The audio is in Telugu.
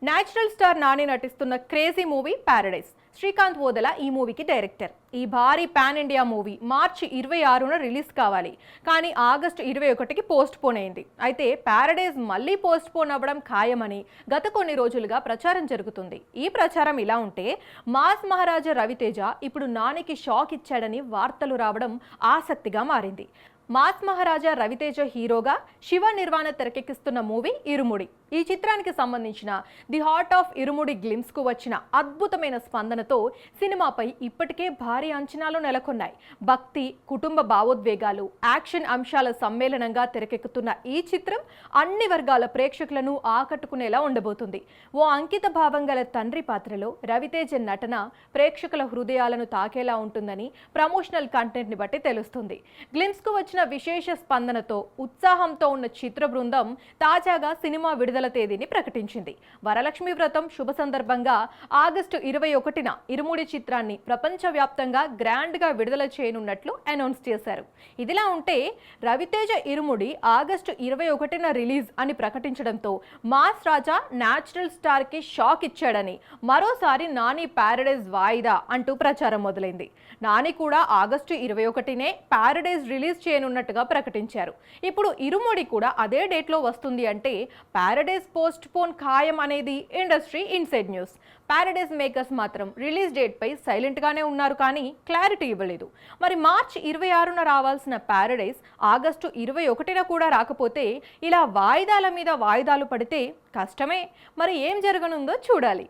నేచురల్ స్టార్ నాని నటిస్తున్న crazy movie Paradise. Srikanth Odela ఈ మూవీకి డైరెక్టర్. ఈ భారీ పాన్ ఇండియా మూవీ మార్చి 26న రిలీజ్ కావాలి, కానీ ఆగస్టు 21కి పోస్ట్ పోన్ అయింది. అయితే ప్యారడైజ్ మళ్ళీ పోస్ట్ పోన్ అవ్వడం ఖాయమని గత కొన్ని రోజులుగా ప్రచారం జరుగుతుంది. ఈ ప్రచారం ఇలా ఉంటే, మాస్ మహారాజా రవితేజ ఇప్పుడు నానికి షాక్ ఇచ్చాడని వార్తలు రావడం ఆసక్తిగా మారింది. మాస్ మహారాజా రవితేజ హీరోగా శివ నిర్వాణ తెరకెక్కిస్తున్న మూవీ ఇరుముడి. ఈ చిత్రానికి సంబంధించిన the heart of irumudi glimpse కు వచ్చిన అద్భుతమైన స్పందనతో సినిమాపై ఇప్పటికే భారీ అంచనాలు నెలకొన్నాయి. భక్తి, కుటుంబ భావోద్వేగాలు, యాక్షన్ అంశాల సమ్మేళనంగా తెరకెక్కుతున్న ఈ చిత్రం అన్ని వర్గాల ప్రేక్షకులను ఆకట్టుకునేలా ఉండబోతుంది. ఓ అంకిత భావం గల తండ్రి పాత్రలో రవితేజ నటన ప్రేక్షకుల హృదయాలను తాకేలా ఉంటుందని ప్రమోషనల్ కంటెంట్ ని బట్టి తెలుస్తుంది. గ్లిమ్స్ కు వచ్చిన విశేష స్పందనతో ఉత్సాహంతో ఉన్న చిత్ర బృందం తాజాగా సినిమా విడుదల తేదీని ప్రకటించింది. వరలక్ష్మి వ్రతం శుభ సందర్భంగా ఆగస్టు 21న ఇరుముడి చిత్రాన్ని ప్రపంచవ్యాప్తంగా గ్రాండ్ గా విడుదల చేయనున్నట్లు అనౌన్స్ చేశారు. ఇదిలా ఉంటే, రవితేజ ఇరుముడి ఆగస్టు 21న రిలీజ్ అని ప్రకటించడంతో మాస్ రాజా న్యాచురల్ స్టార్ కి షాక్ ఇచ్చాడని, మరోసారి నాని ప్యారడైజ్ వాయిదా అంటూ ప్రచారం మొదలైంది. నాని కూడా ఆగస్టు 21నే ప్యారడైజ్ రిలీజ్ చేయనున్నట్టుగా ప్రకటించారు. ఇప్పుడు ఇరుముడి కూడా అదే డేట్లో వస్తుంది అంటే ప్యారడైజ్ పోస్ట్ పోన్ ఖాయం అనేది industry inside news. Paradise makers మాత్రం రిలీజ్ డేట్ పై సైలెంట్ గానే ఉన్నారు, కానీ క్లారిటీ ఇవ్వలేదు. మరి మార్చి 26న రావాల్సిన ప్యారడైజ్ ఆగస్టు 21న కూడా రాకపోతే ఇలా వాయిదాల మీద వాయిదాలు పడితే కష్టమే. మరి ఏం జరగనుందో చూడాలి.